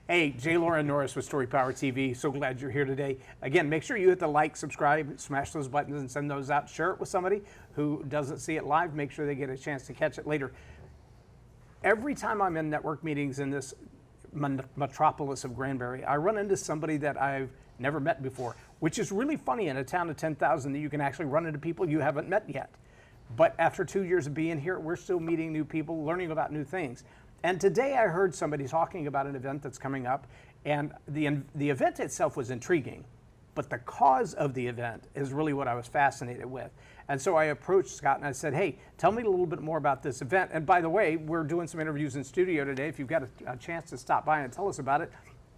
Hey, Loren Norris with Storypower TV. So glad you're here today. Again, make sure you hit the like, subscribe, smash those buttons and send those out. Share it with somebody who doesn't see it live. Make sure they get a chance to catch it later. Every time I'm in network meetings in this metropolis of Granbury, I run into somebody that I've never met before, which is really funny in a town of 10,000 that you can actually run into people you haven't met yet. But after 2 years of being here, we're still meeting new people, learning about new things. And today I heard somebody talking about an event that's coming up, and the event itself was intriguing, but the cause of the event is really what I was fascinated with. And so I approached Scott and I said, hey, tell me a little bit more about this event. And by the way, we're doing some interviews in studio today. If you've got a chance to stop by and tell us about it,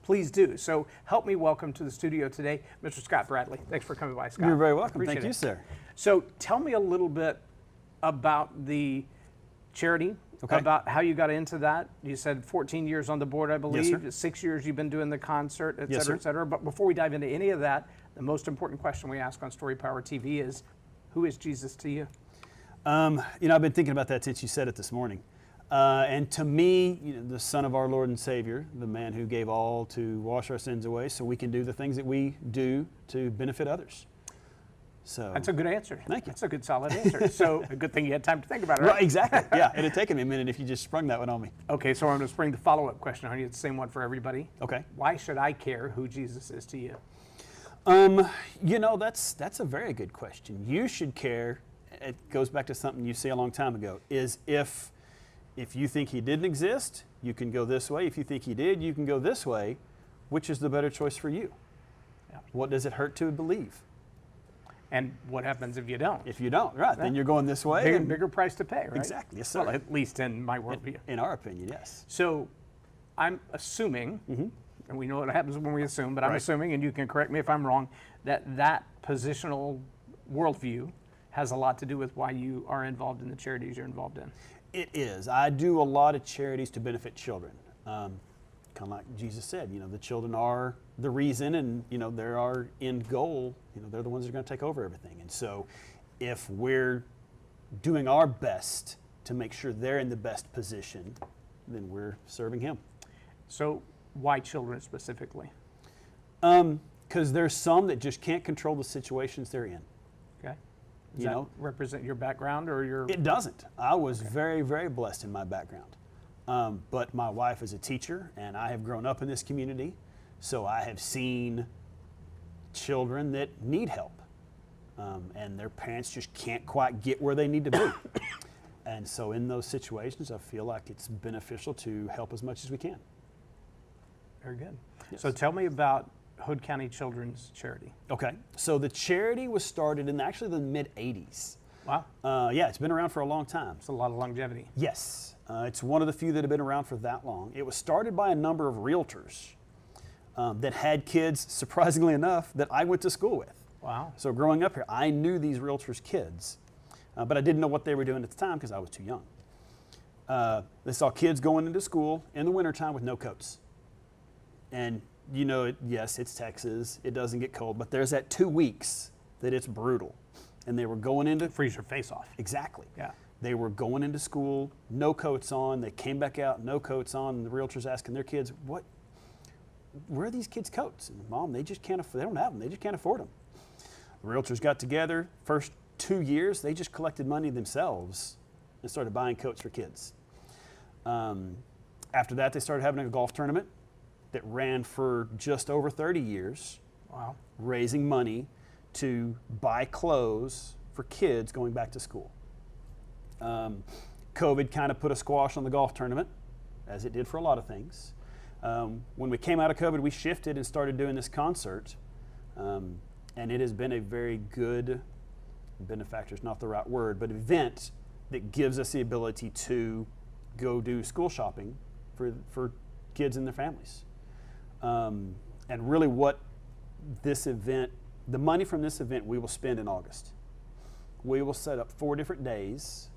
please do. So help me welcome to the studio today, Mr. Scott Bradley. Thanks for coming by, Scott. You're very welcome. Appreciate Thank you, sir. So tell me a little bit about the charity, about how you got into that. You said 14 years on the board, I believe. Yes, sir. 6 years you've been doing the concert, et Yes, cetera, sir. et cetera. But before we dive into any of that, the most important question we ask on Storypower TV is, who is Jesus to you? You know, I've been thinking about that since you said it this morning. And to me, you know, the Son of our Lord and Savior, the man who gave all to wash our sins away so we can do the things that we do to benefit others. So That's a good answer. Thank you. That's a good, solid answer. So a good thing you had time to think about it, right? Right, exactly. Yeah, it had taken me a minute if you just sprung that one on me. Okay, so I'm going to spring the follow-up question on you. It's the same one for everybody. Okay. Why should I care who Jesus is to you? You know, that's a very good question. You should care. It goes back to something you said a long time ago, is if you think he didn't exist, you can go this way. If you think he did, you can go this way. Which is the better choice for you? Yeah. What does it hurt to believe? And what happens if you don't? If you don't, right, then you're going this way. Bigger price to pay, right? Exactly, yes, sir. Well, at least in my worldview. In our opinion, yes. So I'm assuming, and we know what happens when we assume, but I'm Right. assuming, and you can correct me if I'm wrong, that positional worldview has a lot to do with why you are involved in the charities you're involved in. It is. I do a lot of charities to benefit children. Kind of like Jesus said, you know, the children are the reason, and, you know, they're our end goal. You know, they're the ones that are going to take over everything. And so if we're doing our best to make sure they're in the best position, then we're serving him. So why children specifically? Because there's some that just can't control the situations they're in. Okay. Does You that know, represent your background or your? it doesn't. I was very, very blessed in my background. But my wife is a teacher, and I have grown up in this community, so I have seen children that need help, and their parents just can't quite get where they need to be. And so in those situations, I feel like it's beneficial to help as much as we can. Very good. Yes. So tell me about Hood County Children's Charity. Okay, so the charity was started in actually the mid-'80s. Wow. Yeah, it's been around for a long time. It's a lot of longevity. Yes, it's one of the few that have been around for that long. It was started by a number of realtors that had kids, surprisingly enough, that I went to school with. Wow. So growing up here, I knew these realtors' kids, but I didn't know what they were doing at the time because I was too young. They saw kids going into school in the wintertime with no coats. And you know, yes, it's Texas, it doesn't get cold, but there's that 2 weeks that it's brutal. And they were going into... Freeze your face off. Exactly. Yeah. They were going into school, no coats on. They came back out, no coats on. And the realtors asking their kids, where are these kids' coats? And Mom, they just can't afford, they don't have them. They just can't afford them. The realtors got together. First 2 years, they just collected money themselves and started buying coats for kids. After that, they started having a golf tournament that ran for just over 30 years. Wow. Raising money to buy clothes for kids going back to school. COVID kind of put a squash on the golf tournament, as it did for a lot of things. When we came out of COVID, we shifted and started doing this concert, and it has been a very good, benefactor is not the right word, but event that gives us the ability to go do school shopping for kids and their families. And really what this event, the money from this event we will spend in August. We will set up 4 different days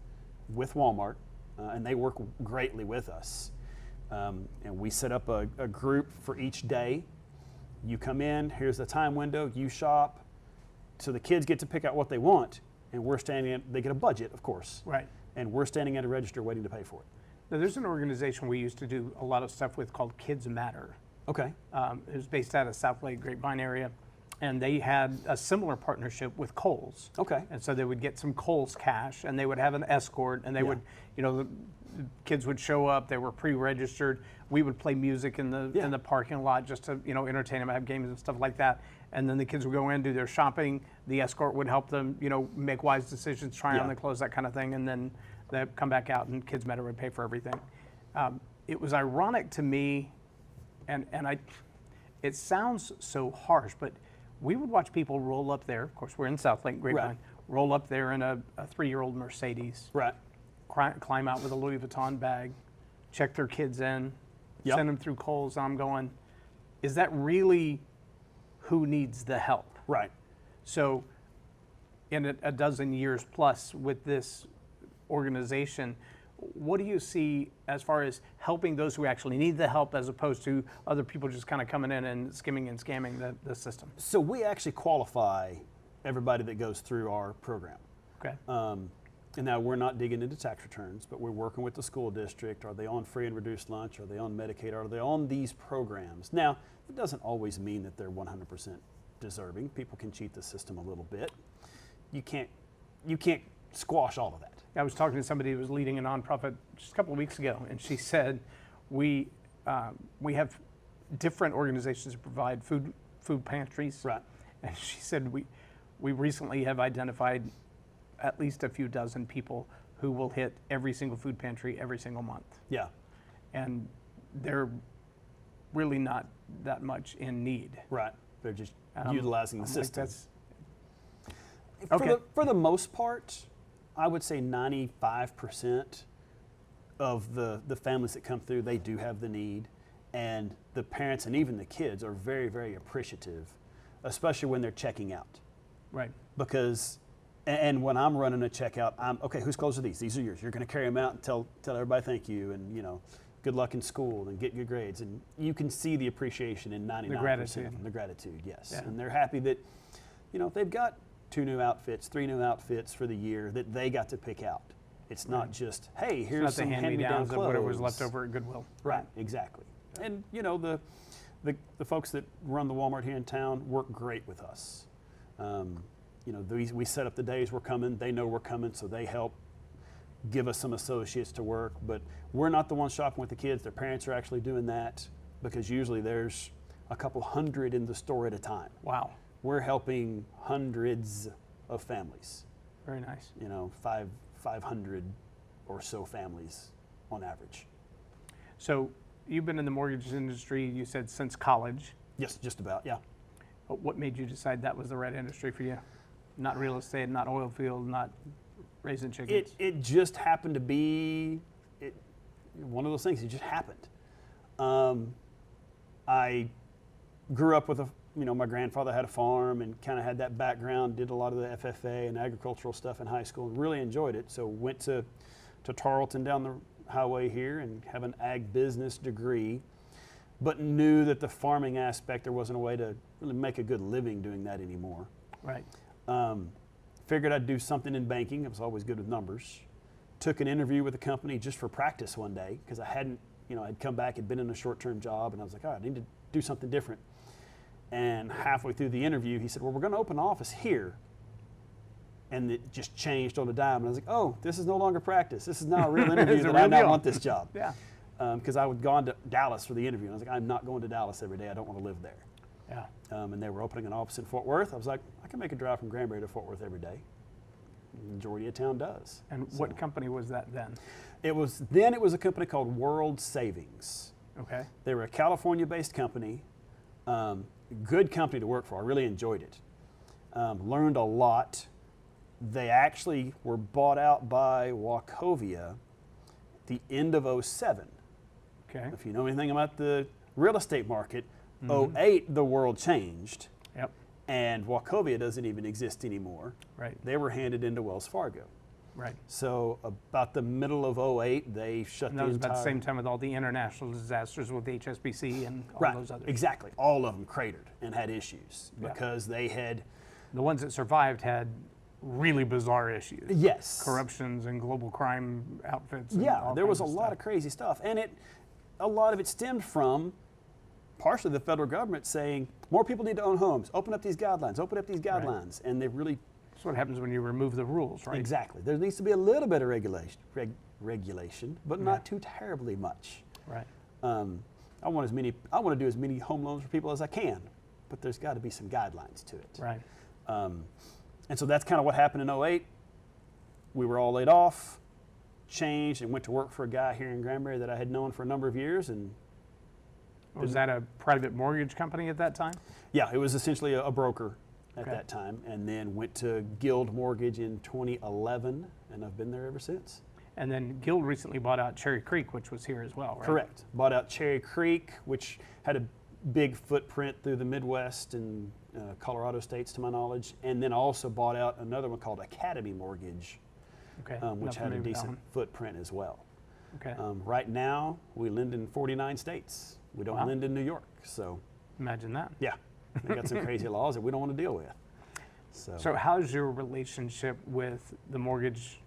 with Walmart, and they work greatly with us. And we set up a group for each day. You come in, here's the time window, you shop. So the kids get to pick out what they want, and we're standing at, they get a budget, of course. Right. And we're standing at a register waiting to pay for it. Now, there's an organization we used to do a lot of stuff with called Kids Matter. Okay. It was based out of South Lake Grapevine area, and they had a similar partnership with Kohl's. Okay. And so they would get some Kohl's cash, and they would have an escort, and they would, the kids would show up. They were pre-registered. We would play music in the parking lot just to entertain them, have games and stuff like that. And then the kids would go in, do their shopping. The escort would help them, make wise decisions, try on the clothes, that kind of thing, and then they'd come back out, and Kids Meta would pay for everything. It was ironic to me, and it sounds so harsh, but we would watch people roll up there. Of course, we're in South Lake Grapevine. Roll up there in a 3-year-old Mercedes. Right. Climb out with a Louis Vuitton bag, check their kids in, send them through Kohl's. And I'm going, is that really who needs the help? Right. So in a dozen years plus with this organization, what do you see as far as helping those who actually need the help as opposed to other people just kind of coming in and skimming and scamming the system? So we actually qualify everybody that goes through our program. Okay. And now we're not digging into tax returns, but we're working with the school district. Are they on free and reduced lunch? Are they on Medicaid? Are they on these programs? Now, it doesn't always mean that they're 100% deserving. People can cheat the system a little bit. You can't squash all of that. I was talking to somebody who was leading a nonprofit just a couple of weeks ago, and she said, we have different organizations that provide food pantries. Right. And she said, we recently have identified at least a few dozen people who will hit every single food pantry every single month. Yeah. And they're really not that much in need. Right. They're just utilizing the system. Okay. For the most part, I would say 95% of the families that come through, they do have the need. And the parents and even the kids are very, very appreciative, especially when they're checking out. Right. Because, and when I'm running a checkout, okay, whose clothes are these? These are yours. You're going to carry them out and tell everybody thank you and, good luck in school and get good grades. And you can see the appreciation in 99% of them. The gratitude, yes. Yeah. And they're happy that, if they've got 2 new outfits, 3 new outfits for the year that they got to pick out. It's not just, hey, here's some hand-me-down clothes. Of whatever was left over at Goodwill. Right, exactly. And, the folks that run the Walmart here in town work great with us. We set up the days we're coming. They know we're coming, so they help give us some associates to work. But we're not the ones shopping with the kids. Their parents are actually doing that because usually there's a couple hundred in the store at a time. Wow. We're helping hundreds of families. Very nice. 500 or so families on average. So you've been in the mortgage industry, you said, since college. Yes, just about, yeah. What made you decide that was the right industry for you? Not real estate, not oil field, not raising chickens? It just happened to be one of those things. It just happened. I grew up with my grandfather had a farm and kind of had that background, did a lot of the FFA and agricultural stuff in high school and really enjoyed it. So went to Tarleton down the highway here and have an ag business degree, but knew that the farming aspect, there wasn't a way to really make a good living doing that anymore. Right. Figured I'd do something in banking. I was always good with numbers. Took an interview with a company just for practice one day because I hadn't, I'd come back, had been in a short-term job, and I was like, I need to do something different. And halfway through the interview, he said, well, we're going to open an office here. And it just changed on a dime. And I was like, oh, this is no longer practice. This is now a real interview that I now want this job. Yeah. Because I had gone to Dallas for the interview. And I was like, I'm not going to Dallas every day. I don't want to live there. Yeah. And they were opening an office in Fort Worth. I was like, I can make a drive from Granbury to Fort Worth every day. The majority of town does. And what company was that then? It was a company called World Savings. Okay. They were a California-based company. Good company to work for. I really enjoyed it. Learned a lot. They actually were bought out by Wachovia at the end of 2007. Okay. If you know anything about the real estate market, 2008 the world changed. Yep. And Wachovia doesn't even exist anymore. Right. They were handed into Wells Fargo. Right. So about the middle of 2008, they shut the entire... That was about the same time with all the international disasters with HSBC and all those others. Exactly. All of them cratered and had issues because they had... The ones that survived had really bizarre issues. Yes. Corruptions and global crime outfits. And there was a lot of crazy stuff. And a lot of it stemmed from partially the federal government saying more people need to own homes. Open up these guidelines. Open up these guidelines, and they've really. That's what happens when you remove the rules, right? Exactly. There needs to be a little bit of regulation, but not too terribly much. Right. I want to do as many home loans for people as I can, but there's got to be some guidelines to it. Right. And so that's kind of what happened in 2008. We were all laid off, changed, and went to work for a guy here in Granbury that I had known for a number of years. And was that a private mortgage company at that time? yeah, it was essentially a broker at that time, and then went to Guild Mortgage in 2011, and I've been there ever since. And then Guild recently bought out Cherry Creek, which was here as well, right? Correct. Bought out Cherry Creek, which had a big footprint through the Midwest and Colorado states, to my knowledge, and then also bought out another one called Academy Mortgage, Okay. which had a decent footprint as well. Okay. Right now, we lend in 49 states. We don't lend in New York, so Imagine that. yeah, they got some crazy laws that we don't want to deal with. So how's your relationship with the mortgage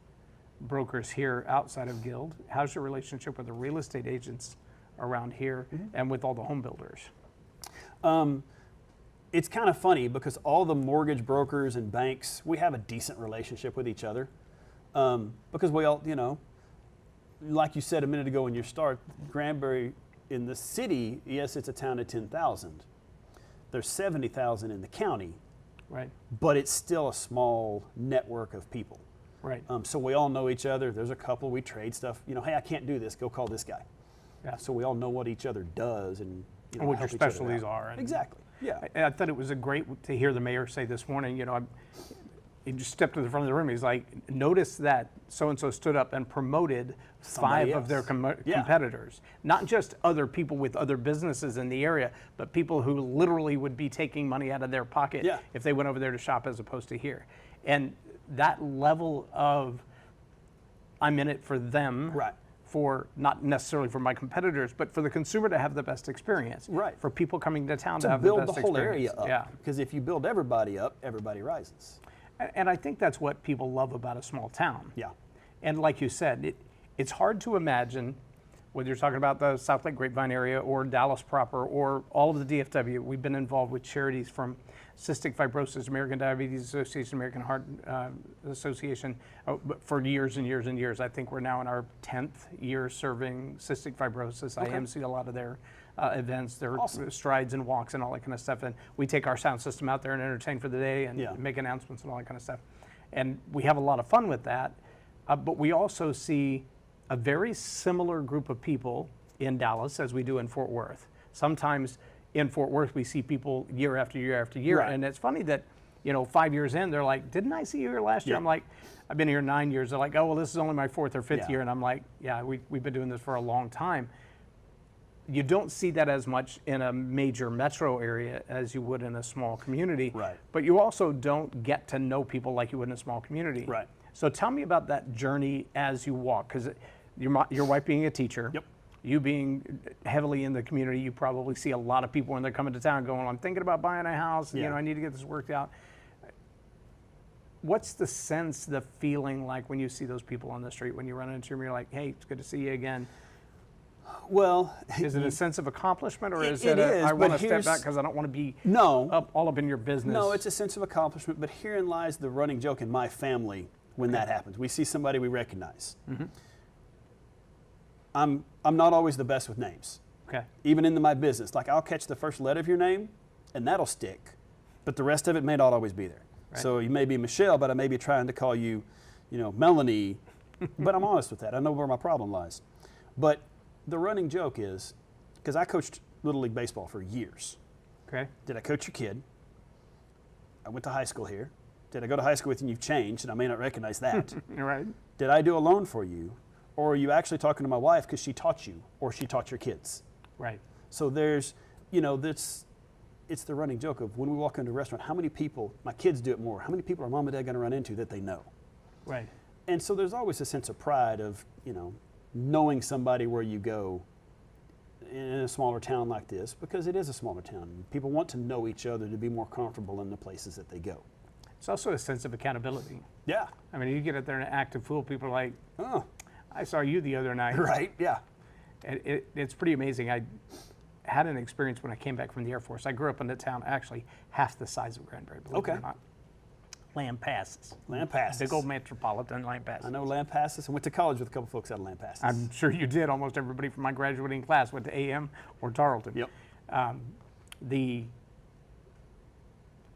brokers here outside of Guild? How's your relationship with the real estate agents around here and with all the home builders? It's kind of funny because all the mortgage brokers and banks, we have a decent relationship with each other because we all, like you said a minute ago when you start, Granbury in the city, yes, it's a town of 10,000. There's 70,000 in the county, Right. but it's still a small network of people. Right. So we all know each other. There's a couple, we trade stuff. Hey, I can't do this. Go call this guy. Yeah. So we all know what each other does and And what your help each other specialties out. are. And Exactly. Yeah. I thought it was great to hear the mayor say this morning, he just stepped to the front of the room. He's like, notice that so-and-so stood up and promoted Somebody five of their else. competitors. Not just other people with other businesses in the area, but people who literally would be taking money out of their pocket Yeah. if they went over there to shop as opposed to here. And that level of, I'm in it for them. Right. For not necessarily for my competitors, but for the consumer to have the best experience. Right. For people coming to town to To have build the best the whole experience. area up. Yeah. Because if you build everybody up, everybody rises. And I think that's what people love about a small town. Yeah. And like you said, it's hard to imagine, whether you're talking about the South Lake Grapevine area or Dallas proper or all of the DFW. We've been involved with charities from Cystic Fibrosis, American Diabetes Association, American Heart Association for years and years and years. I think we're now in our 10th year serving cystic fibrosis. I MC a lot of their events, their strides and walks and all that kind of stuff. And we take our sound system out there and entertain for the day and make announcements and all that kind of stuff. And we have a lot of fun with that. But we also see a very similar group of people in Dallas as we do in Fort Worth. Sometimes in Fort Worth, we see people year after year after year. Right. And it's funny that, 5 years in, they're like, didn't I see you here last year? I'm like, I've been here 9 years. They're like, oh, well, this is only my 4th or 5th year. And I'm like, yeah, we've been doing this for a long time. You don't see that as much in a major metro area as you would in a small community. Right. But you also don't get to know people like you would in a small community. Right. So tell me about that journey as you walk, because your wife being a teacher, Yep. you being heavily in the community, you probably see a lot of people when they're coming to town going, I'm thinking about buying a house, Yeah. I need to get this worked out. What's the sense, the feeling like when you see those people on the street, when you run into them, you're like, hey, it's good to see you again? Well, Is it a sense of accomplishment, or is It it is, I but want to step here's- back because I don't want to be no. all up in your business? No, it's a sense of accomplishment, but herein lies the running joke in my family when that happens. We see somebody we recognize. I'm not always the best with names. Okay. Even in my business, like I'll catch the first letter of your name, and that'll stick, but the rest of it may not always be there. Right. So you may be Michelle, but I may be trying to call you, Melanie. But I'm honest with that. I know where my problem lies. But the running joke is, because I coached Little League Baseball for years. Okay. Did I coach your kid? I went to high school here. Did I go to high school with you and you've changed, and I may not recognize that? You're right. Did I do a loan for you? Or are you actually talking to my wife because she taught you, or she taught your kids? Right. So there's, it's the running joke of when we walk into a restaurant, how many people, my kids do it more, how many people are mom and dad going to run into that they know? Right. And so there's always a sense of pride of, knowing somebody where you go in a smaller town like this, because it is a smaller town. People want to know each other to be more comfortable in the places that they go. It's also a sense of accountability. Yeah. I mean, you get out there and act a fool, people are like, Oh, I saw you the other night. right, yeah. It's pretty amazing. had an experience when I came back from the Air Force. I grew up in a town actually half the size of Granbury, believe it or not. Lampasas. Lampasas. Big old metropolitan Lampasas. I know Lampasas. I went to college with a couple folks out of Lampasas. I'm sure you did. Almost everybody from my graduating class went to AM or Tarleton. Yep. I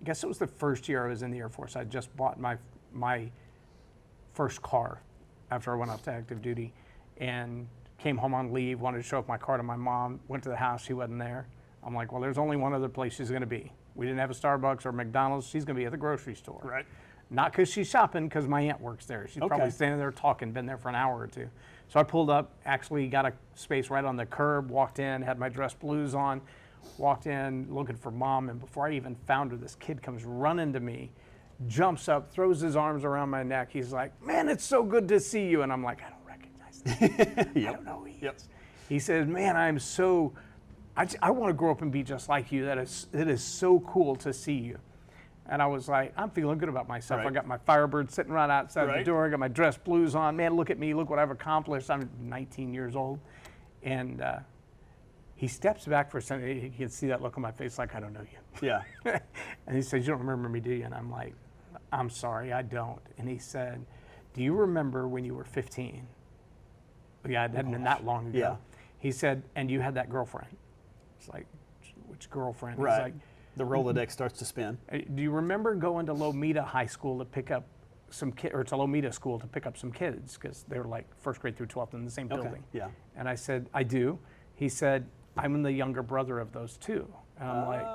guess it was the first year I was in the Air Force. I just bought my first car after I went off to active duty, and came home on leave, wanted to show up my car to my mom, went to the house, she wasn't there. I'm like, well, there's only one other place she's gonna be. We didn't have a Starbucks or McDonald's, she's gonna be at the grocery store. Right. Not because she's shopping, because my aunt works there. She's probably standing there talking, been there for an hour or two. So I pulled up, actually got a space right on the curb, walked in, had my dress blues on, walked in looking for mom, and before I even found her, this kid comes running to me, jumps up, throws his arms around my neck. He's like, man, it's so good to see you. And I'm like, I don't recognize that. I don't know who he is. He says, man, I want to grow up and be just like you. It is so cool to see you. And I was like, I'm feeling good about myself. I got my Firebird sitting right outside the door. I got my dress blues on. Man, look at me. Look what I've accomplished. I'm 19 years old. And he steps back for a second. He can see that look on my face like, I don't know you. Yeah. And he says, you don't remember me, do you? And I'm like, I'm sorry, I don't. And he said, do you remember when you were 15? Yeah, it hadn't been that long ago. Yeah. He said, and you had that girlfriend. It's like, which girlfriend? Right. He's like, the Rolodex starts to spin. do you remember going to Lomita High School to pick up some kids, or to Lomita School to pick up some kids? Because they were like first grade through 12th in the same building. Yeah. And I said, I do. He said, I'm the younger brother of those two. And I'm like,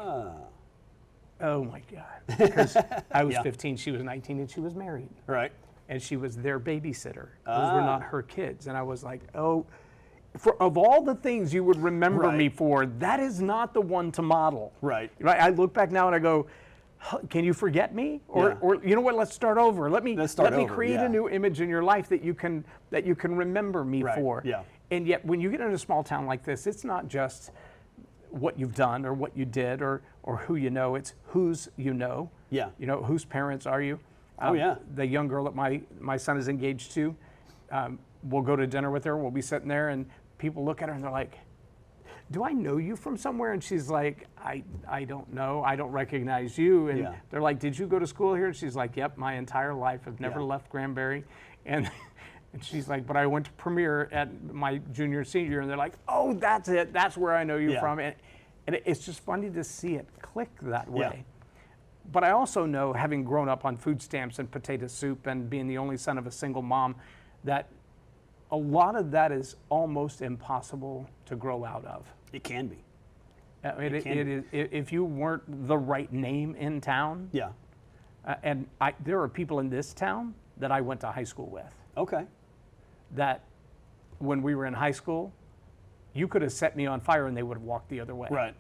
oh my God. Because I was 15, she was 19, and she was married. Right. And she was their babysitter. Those were not her kids. And I was like, oh, of all the things you would remember me for, that is not the one to model. Right. I look back now and I go, can you forget me? Or you know what, let's start over. Let me create a new image in your life that you can remember me for. Yeah. And yet when you get in a small town like this, it's not just what you've done or what you did or who you know, it's whose you know. Yeah. You know, whose parents are you? The young girl that my son is engaged to, we'll go to dinner with her, we'll be sitting there and people look at her and they're like, do I know you from somewhere? And she's like, I don't know, I don't recognize you. And they're like, did you go to school here? And she's like, yep, my entire life, I've never left Granbury. And she's like, but I went to Premier at my junior, senior year, and they're like, oh, that's it, that's where I know you from. And it's just funny to see it click that way. But I also know, having grown up on food stamps and potato soup and being the only son of a single mom, that a lot of that is almost impossible to grow out of. It can be. It is, if you weren't the right name in town. Yeah. And there are people in this town that I went to high school with. Okay. That when we were in high school, you could have set me on fire and they would have walked the other way. Right.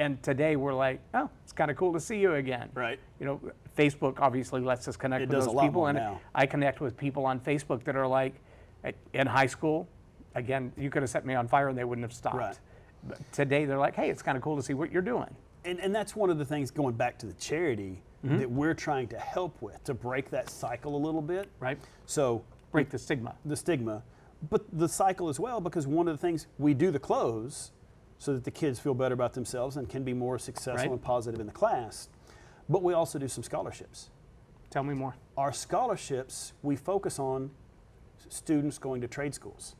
And today we're like, oh, it's kind of cool to see you again. Right. You know, Facebook obviously lets us connect with those people, and I connect with people on Facebook that are like, in high school, again, you could have set me on fire and they wouldn't have stopped. Right. But today they're like, hey, it's kind of cool to see what you're doing. And that's one of the things, going back to the charity, that we're trying to help with, to break that cycle a little bit. Right. So break the stigma. The stigma, but the cycle as well, because one of the things, we do the clothes so that the kids feel better about themselves and can be more successful and positive in the class, but we also do some scholarships. Tell me more. Our scholarships, we focus on students going to trade schools.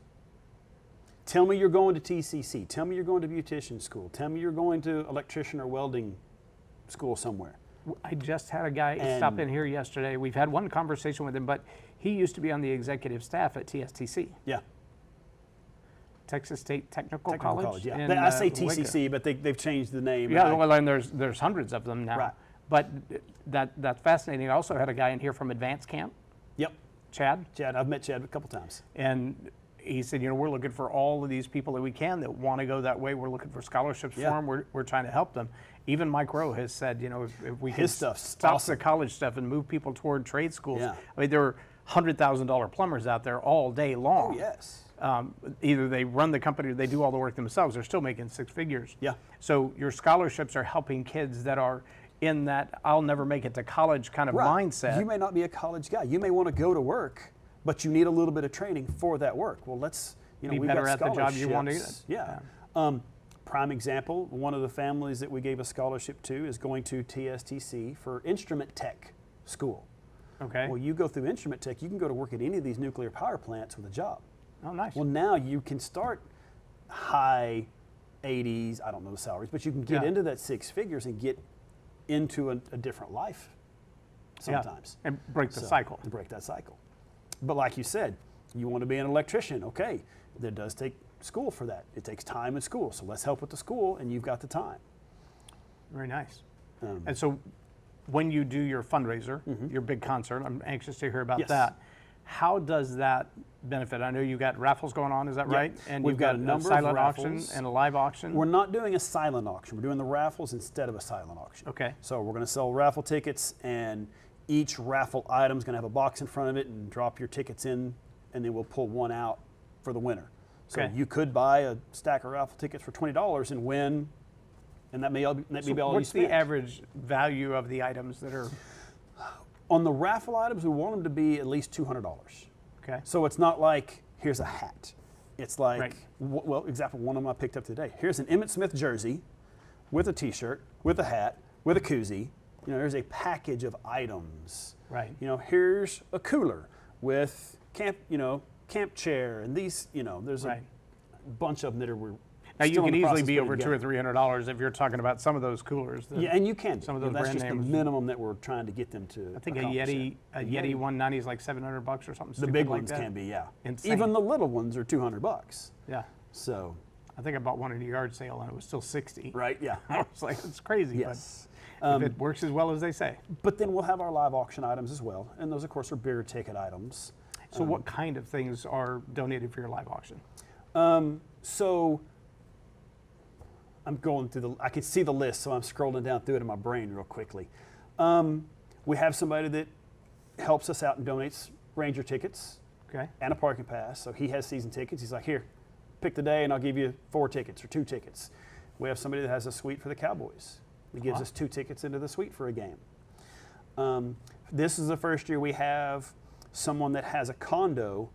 Tell me you're going to TCC. Tell me you're going to beautician school. Tell me you're going to electrician or welding school somewhere. I just had a guy stop in here yesterday. We've had one conversation with him, but he used to be on the executive staff at TSTC. Yeah. Texas State Technical College. Yeah. I say TCC, but they've changed the name. Yeah, well, and there's hundreds of them now. Right. But that's fascinating. I also had a guy in here from Advanced Camp. Yep. Chad, I've met Chad a couple times. And he said, you know, we're looking for all of these people that we can that want to go that way. We're looking for scholarships for them. We're trying to help them. Even Mike Rowe has said, you know, if we can stop the college stuff and move people toward trade schools. Yeah. I mean, there are $100,000 plumbers out there all day long. Oh, yes. Either they run the company or they do all the work themselves. They're still making six figures. Yeah. So your scholarships are helping kids that are in that I'll never make it to college kind of mindset. You may not be a college guy. You may want to go to work, but you need a little bit of training for that work. Well, let's, you know, be we've better got at the job you want to get. Yeah. prime example, one of the families that we gave a scholarship to is going to TSTC for instrument tech school. Okay. Well, you go through instrument tech, you can go to work at any of these nuclear power plants with a job. Oh, nice. Well, now you can start high 80s, I don't know the salaries, but you can get Yeah. into that six figures and get into a different life sometimes. Yeah. And break the So, cycle. to break that cycle. But like you said, you want to be an electrician, okay, there does take school for that. It takes time in school, so let's help with the school, and you've got the time. Very nice. Um, And so when you do your fundraiser, your big concert, I'm anxious to hear about Yes. that. How does that benefit? I know you got raffles going on, is that Yeah. right? And We've you've got got a a number of silent auction raffles. and a live auction. We're not doing a silent auction. We're doing the raffles instead of a silent auction. Okay. So we're going to sell raffle tickets, and each raffle item is going to have a box in front of it, and drop your tickets in, and then we'll pull one out for the winner. So Okay. you could buy a stack of raffle tickets for $20 and win, and that may all be all So you what's spend. the average value of the items that are, On the raffle items, we want them to be at least $200. okay? So it's not like, here's a hat. It's like, Right. well, example, one of them I picked up today. Here's an Emmitt Smith jersey with a t-shirt, with a hat, with a koozie. You know, there's a package of items. Right. You know, here's a cooler with camp chair, and these, there's Right. a bunch of them that are. Now, you still in can the easily process be of over putting $200 or together. $300 if you're talking about some of those coolers. Yeah, and you can. some of those that's brand just names. the minimum that we're trying to get them to. I think a accomplish Yeti, that. a Yeti 190 is like $700 or something. The stupid big like ones that. can be, yeah. Insane. Even the little ones are $200. Yeah. So, I think I bought one at a yard sale and it was still 60. right, yeah. I was like, it's crazy. Yes. But if it works as well as they say. But then we'll have our live auction items as well, and those, of course, are bigger ticket items. So what kind of things are donated for your live auction? So I'm going through I can see the list, so I'm scrolling down through it in my brain real quickly. We have somebody that helps us out and donates Ranger tickets Okay. and a parking pass. So he has season tickets. He's like, here, pick the day, and I'll give you 4 tickets or 2 tickets. We have somebody that has a suite for the Cowboys. He gives Wow. us 2 tickets into the suite for a game. This is the first year we have someone that has a condo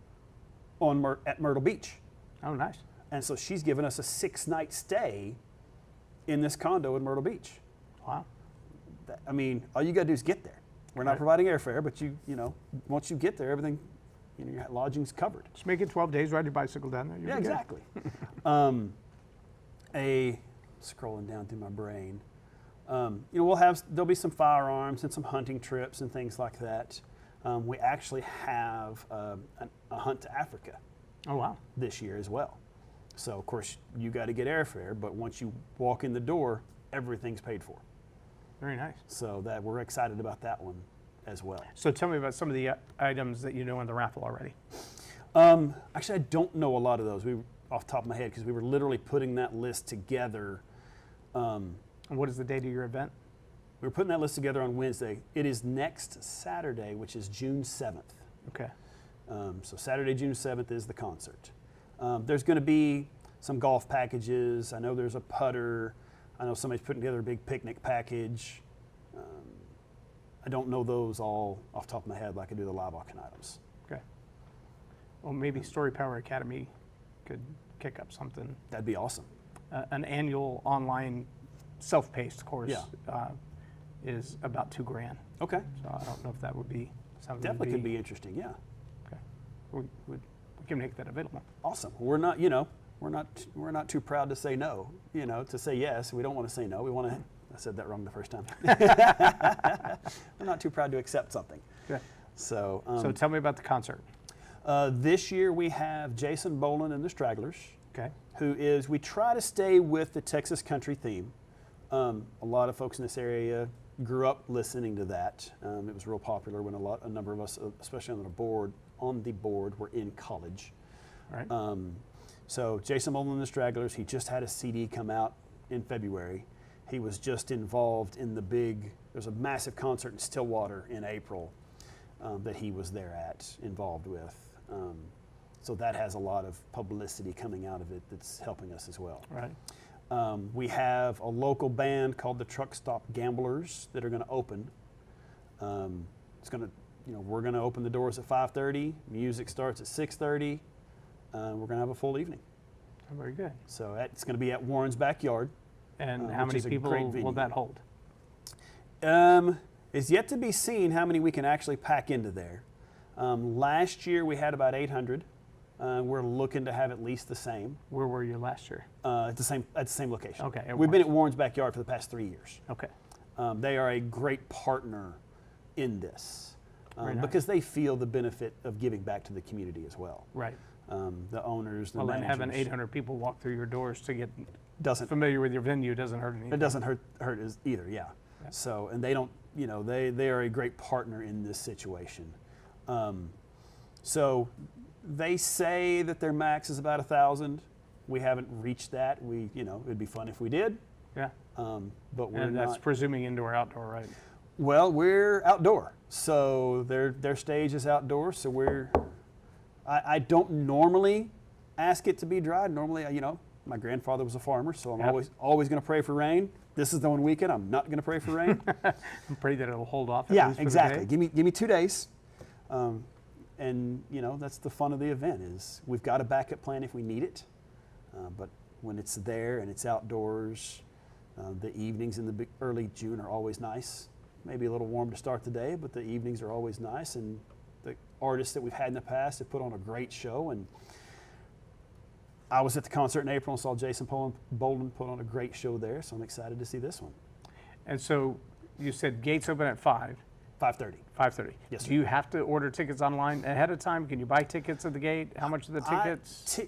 at Myrtle Beach. Oh, nice. And so she's given us a 6-night stay in this condo in Myrtle Beach. Wow. I mean, all you got to do is get there. We're not Right. providing airfare, but once you get there, everything, your lodging's covered. Just make it 12 days, ride your bicycle down there. You'll Yeah, be good. exactly. Scrolling down through my brain. There'll be some firearms and some hunting trips and things like that. We actually have a hunt to Africa Oh, wow. this year as well. So, of course, you got to get airfare, but once you walk in the door, everything's paid for. Very nice. So that we're excited about that one as well. So tell me about some of the items that you know in the raffle already. Actually, I don't know a lot of those. Off the top of my head, because we were literally putting that list together. And what is the date of your event? We were putting that list together on Wednesday. It is next Saturday, which is June 7th. Okay. So Saturday, June 7th is the concert. There's going to be some golf packages. I know there's a putter. I know somebody's putting together a big picnic package. I don't know those all off the top of my head like I do the live auction items. Okay. Well, maybe Storypower Academy could kick up something. That'd be awesome. An annual online self-paced course Yeah. is about $2,000. Okay. So I don't know if that would be something. Definitely could be interesting, yeah. Okay. We can make that available. Awesome. We're not too proud to say no, to say yes. We don't want to say no. We want to, I said that wrong the first time. We're not too proud to accept something. Okay. So, So tell me about the concert. this year we have Jason Boland and the Stragglers, Okay. we try to stay with the Texas country theme. A lot of folks in this area grew up listening to that. It was real popular when a number of us, especially on the board, were in college. All right. So Jason Boland and the Stragglers, he just had a CD come out in February. He was just involved in there's a massive concert in Stillwater in April that he was there involved with. So that has a lot of publicity coming out of it that's helping us as well. Right. We have a local band called the Truck Stop Gamblers that are going to open. We're going to open the doors at 5:30. Music starts at 6:30. We're going to have a full evening. Very good. So it's going to be at Warren's backyard. And how which many is a people great will venue. that hold? It's yet to be seen how many we can actually pack into there. Last year we had about 800. We're looking to have at least the same. Where were you last year? At the same location. Okay, at We've been at Warren's backyard for the past 3 years. Okay. They are a great partner in this Very nice. because they feel the benefit of giving back to the community as well. Right. The owners, the Well, then managers. having 800 people walk through your doors to get doesn't familiar with your venue doesn't hurt anything. It doesn't hurt as either, yeah. Yeah. So, and they don't, they are a great partner in this situation. So they say that their max is about 1,000. We haven't reached that. It'd be fun if we did. Yeah. But we're And that's not. presuming indoor, outdoor, right? Well, we're outdoor. So their stage is outdoor. So I don't normally ask it to be dry. Normally, my grandfather was a farmer, so I'm Yep. always going to pray for rain. This is the one weekend I'm not going to pray for rain. I'm pray that it'll hold off. At Yeah, least for the exactly. day. Give me 2 days, and that's the fun of the event is we've got a backup plan if we need it. But when it's there and it's outdoors, the evenings in the early June are always nice. Maybe a little warm to start the day, but the evenings are always nice. And the artists that we've had in the past have put on a great show. And I was at the concert in April and saw Jason Bolden put on a great show there, so I'm excited to see this one. And so you said gates open at 5. 5:30. 5:30. Yes, sir. Do you have to order tickets online ahead of time? Can you buy tickets at the gate? How much are the tickets?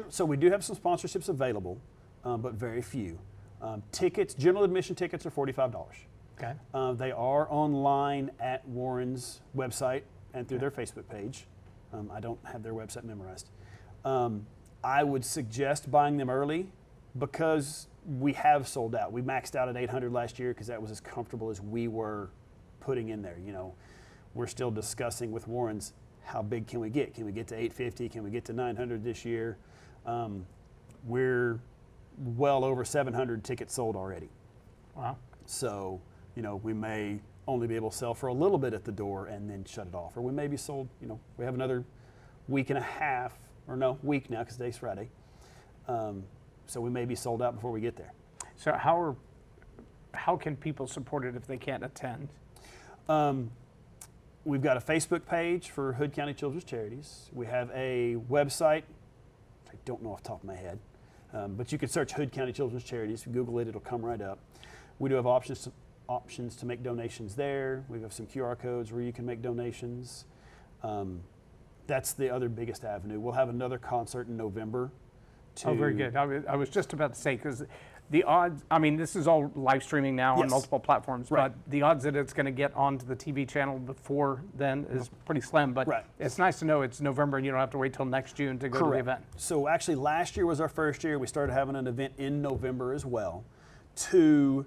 So we do have some sponsorships available, but very few. Tickets, general admission tickets are $45. Okay. They are online at Warren's website and through their Facebook page. I don't have their website memorized. I would suggest buying them early because we have sold out. We maxed out at 800 last year because that was as comfortable as we were putting in there. We're still discussing with Warren's how big can we get? Can we get to 850? Can we get to 900 this year? We're well over 700 tickets sold already. Wow. So, we may only be able to sell for a little bit at the door and then shut it off. Or we may be sold, we have another week and a half, or no, week now because today's Friday. So we may be sold out before we get there. So how can people support it if they can't attend? We've got a Facebook page for Hood County Children's Charities. We have a website. I don't know off the top of my head, but you can search Hood County Children's Charities. If you Google it, it'll come right up. We do have options to make donations there. We have some QR codes where you can make donations. That's the other biggest avenue. We'll have another concert in November. Oh, very good. I was just about to say, because the odds, this is all live streaming now on Yes. multiple platforms, Right. but the odds that it's going to get onto the TV channel before then is pretty slim. But Right. it's nice to know it's November and you don't have to wait till next June to go to the event. So actually last year was our first year. We started having an event in November as well to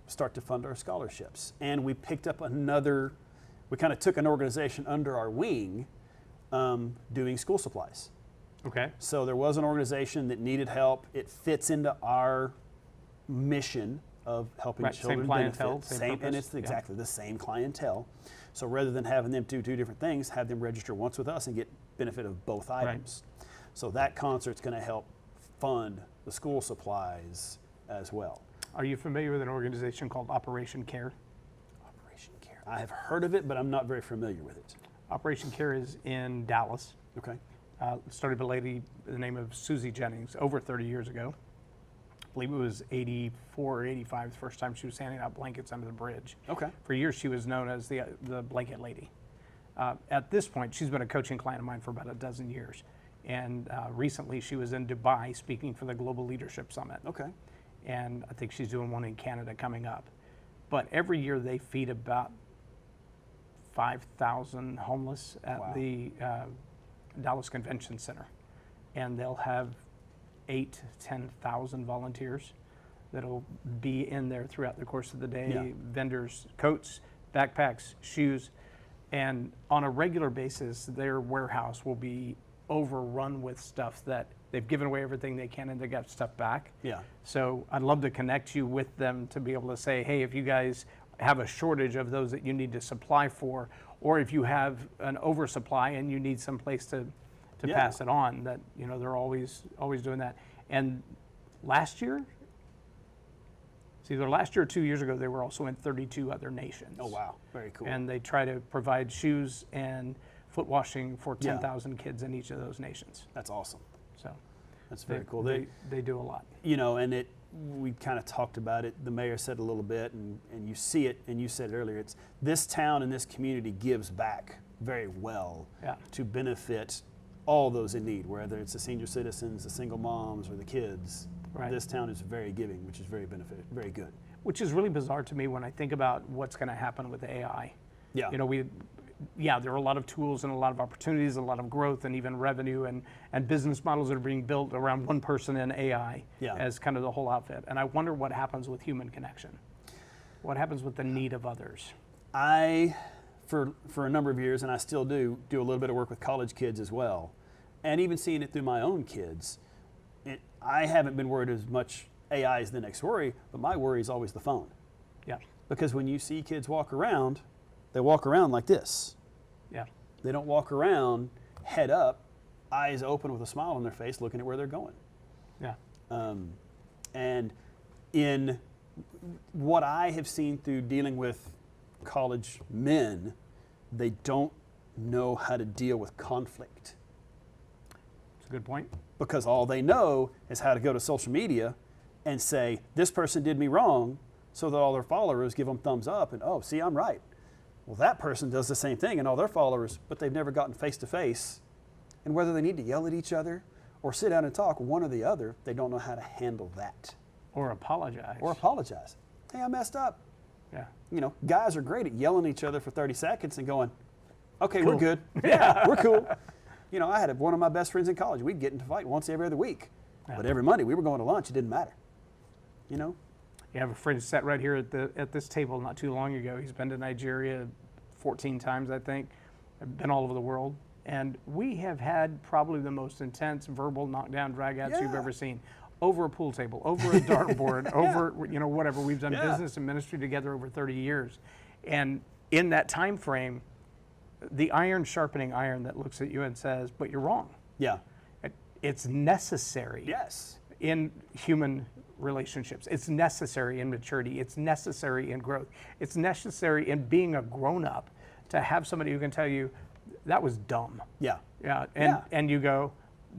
start to fund our scholarships. And we picked up we kind of took an organization under our wing doing school supplies. Okay. So there was an organization that needed help. It fits into our mission of helping Right, same children clientele, benefit. same purpose. And it's Yeah. exactly the same clientele. So rather than having them do 2 different things, have them register once with us and get benefit of both items. So that concert's going to help fund the school supplies as well. Are you familiar with an organization called Operation Care? Operation Care. I have heard of it, but I'm not very familiar with it. Operation Care is in Dallas. Okay. Started by a lady by the name of Susie Jennings over 30 years ago. I believe it was 84 or 85 the first time she was handing out blankets under the bridge. Okay. For years she was known as the blanket lady. At this point, she's been a coaching client of mine for about a dozen years. And recently she was in Dubai speaking for the Global Leadership Summit. Okay. And I think she's doing one in Canada coming up. But every year they feed about 5,000 homeless at Wow. the Dallas Convention Center. And they'll have 8,000 to 10,000 volunteers that'll be in there throughout the course of the day. Yeah. Vendors, coats, backpacks, shoes. And on a regular basis, their warehouse will be overrun with stuff that they've given away everything they can and they got stuff back. Yeah. So I'd love to connect you with them to be able to say, hey, if you guys have a shortage of those that you need to supply for, or if you have an oversupply and you need some place to to Yeah. pass it on. That they're always doing that. And last year, it's either last year or 2 years ago, they were also in 32 other nations. Oh wow, very cool. And they try to provide shoes and foot washing for Yeah. 10,000 kids in each of those nations. That's awesome. So That's very cool. They do a lot. And we kind of talked about it. The mayor said a little bit, and you see it, and you said it earlier. It's this town and this community gives back very well to benefit all those in need, whether it's the senior citizens, the single moms, or the kids. Right. This town is very giving, which is very very good. Which is really bizarre to me when I think about what's going to happen with AI. Yeah. There are a lot of tools and a lot of opportunities, a lot of growth, and even revenue and business models that are being built around one person and AI as kind of the whole outfit. And I wonder what happens with human connection. What happens with the need of others? For a number of years, and I still do a little bit of work with college kids as well, and even seeing it through my own kids, I haven't been worried as much AI is the next worry, but my worry is always the phone. Yeah. Because when you see kids walk around, they walk around like this. Yeah. They don't walk around head up, eyes open with a smile on their face looking at where they're going. Yeah. And in what I have seen through dealing with college men, they don't know how to deal with conflict. That's a good point. Because all they know is how to go to social media and say, this person did me wrong, so that all their followers give them thumbs up and, oh, see, I'm right. Well, that person does the same thing and all their followers, but they've never gotten face to face. And whether they need to yell at each other or sit down and talk, one or the other, they don't know how to handle that. Or apologize. Hey, I messed up. Yeah. Guys are great at yelling at each other for 30 seconds and going, okay, Cool. we're good. Yeah, we're cool. I had one of my best friends in college. We'd get into a fight once every other week. Yeah. But every Monday we were going to lunch. It didn't matter. You have a friend sat right here at this table not too long ago. He's been to Nigeria 14 times, I think. Been all over the world. And we have had probably the most intense verbal knockdown dragouts you've ever seen. Over a pool table, over a dartboard, over whatever. We've done business and ministry together over 30 years. And in that time frame, the iron sharpening iron that looks at you and says, but you're wrong. Yeah. It's necessary Yes. in human relationships. It's necessary in maturity. It's necessary in growth. It's necessary in being a grown-up to have somebody who can tell you, that was dumb. Yeah. Yeah. And you go,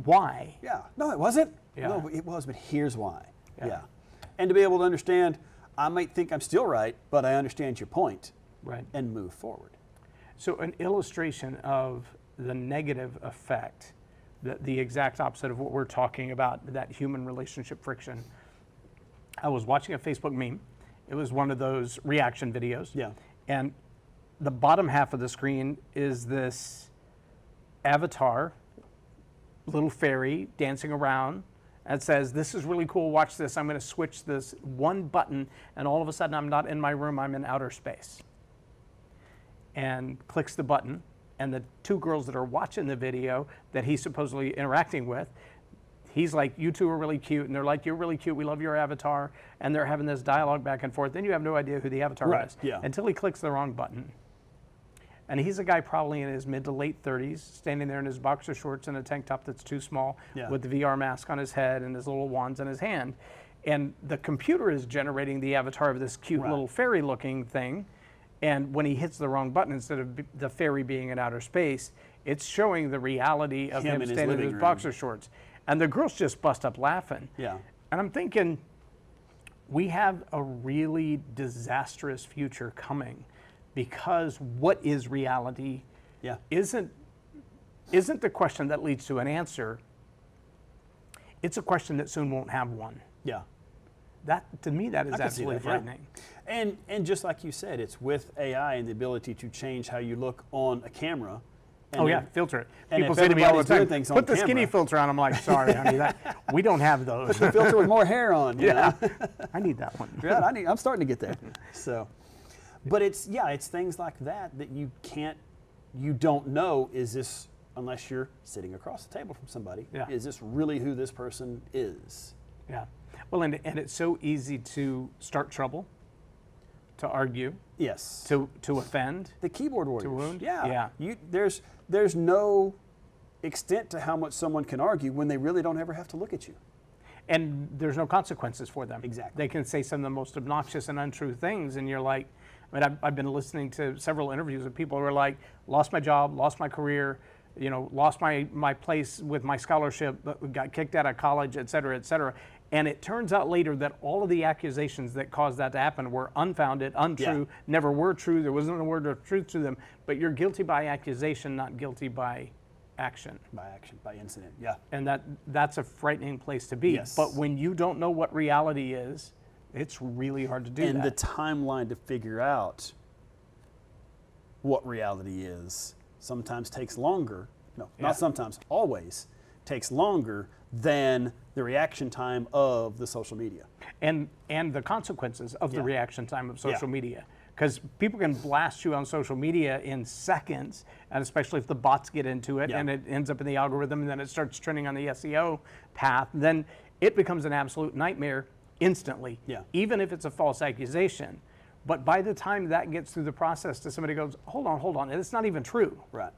why? Yeah. No, it wasn't. Yeah. No, it was, but here's why. Yeah. And to be able to understand, I might think I'm still right, but I understand your point. Right. And move forward. So an illustration of the negative effect, the exact opposite of what we're talking about, that human relationship friction. I was watching a Facebook meme. It was one of those reaction videos. Yeah. And the bottom half of the screen is this avatar, little fairy dancing around, and says, this is really cool, watch this. I'm going to switch this one button, and all of a sudden I'm not in my room, I'm in outer space. And clicks the button, and the two girls that are watching the video that he's supposedly interacting with, he's like, you two are really cute, and they're like, you're really cute, we love your avatar, and they're having this dialogue back and forth. Then you have no idea who the avatar is until he clicks the wrong button. And he's a guy probably in his mid to late 30s, standing there in his boxer shorts and a tank top that's too small, with the VR mask on his head and his little wands in his hand. And the computer is generating the avatar of this cute little fairy-looking thing. And when he hits the wrong button, instead of the fairy being in outer space, it's showing the reality of him standing in his boxer shorts. And the girls just bust up laughing. Yeah. And I'm thinking, we have a really disastrous future coming, because what is reality isn't the question that leads to an answer. It's a question that soon won't have one. Yeah. That, to me, that is absolutely frightening. And just like you said, it's with AI and the ability to change how you look on a camera. And filter it. And people if say to me all the time, things put on the skinny camera. filter on. I'm like, sorry, honey, we don't have those. Put the filter with more hair on. You know? I need that one. I'm starting to get there. So, but it's things like that you don't know, is this, unless you're sitting across the table from somebody, is this really who this person is? Yeah. Well, and it's so easy to start trouble, to argue. Yes. To offend. The keyboard warriors. To wound. Yeah. Yeah. There's no extent to how much someone can argue when they really don't ever have to look at you. And there's no consequences for them. Exactly. They can say some of the most obnoxious and untrue things, and you're like, I mean, I've been listening to several interviews of people who are like, lost my job, lost my career, you know, lost my place with my scholarship, got kicked out of college, et cetera, et cetera. And it turns out later that all of the accusations that caused that to happen were unfounded, untrue, never were true. There wasn't a word of truth to them. But you're guilty by accusation, not guilty by action. By action, by incident, yeah. And that's a frightening place to be. Yes. But when you don't know what reality is, it's really hard to do that. And the timeline to figure out what reality is sometimes takes longer. No, not sometimes, always takes longer than the reaction time of the social media. And the consequences of the reaction time of social media. Because people can blast you on social media in seconds, and especially if the bots get into it and it ends up in the algorithm and then it starts trending on the SEO path, then it becomes an absolute nightmare instantly, even if it's a false accusation. But by the time that gets through the process to somebody goes, hold on, and it's not even true. Right.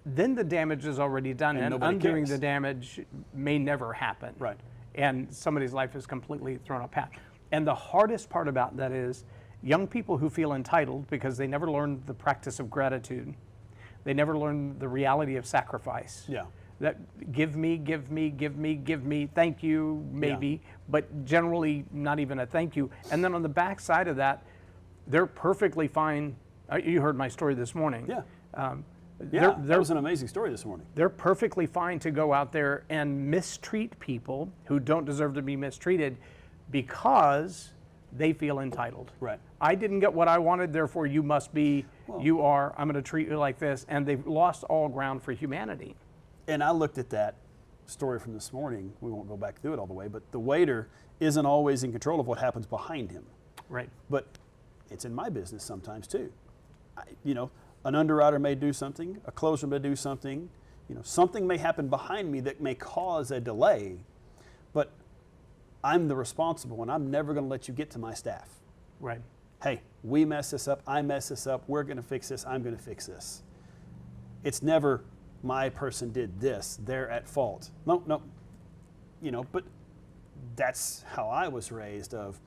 Then the damage is already done, and undoing cares. the damage may never happen. Right. And somebody's life is completely thrown off path. And the hardest part about that is young people who feel entitled because they never learned the practice of gratitude. They never learned the reality of sacrifice. Yeah. That give me, thank you, maybe, but generally not even a thank you. And then on the back side of that, they're perfectly fine. You heard my story this morning. Yeah. That was an amazing story this morning. They're perfectly fine to go out there and mistreat people who don't deserve to be mistreated because they feel entitled. Right. I didn't get what I wanted, therefore you must be, you are, I'm going to treat you like this. And they've lost all ground for humanity. And I looked at that story from this morning. We won't go back through it all the way, but the waiter isn't always in control of what happens behind him. Right. But it's in my business sometimes too. An underwriter may do something, a closer may do something, something may happen behind me that may cause a delay, but I'm the responsible one. I'm never going to let you get to my staff. Right. Hey, we mess this up, I mess this up, we're going to fix this, I'm going to fix this. It's never my person did this, they're at fault. No. But that's how I was raised of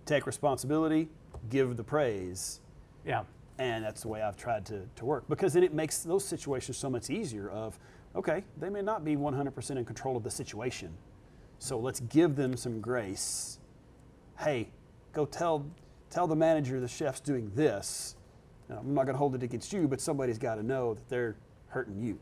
take responsibility, give the praise. Yeah. And that's the way I've tried to work, because then it makes those situations so much easier of, okay, they may not be 100% in control of the situation. So let's give them some grace. Hey, go tell the manager the chef's doing this. I'm not going to hold it against you, but somebody's got to know that they're hurting you.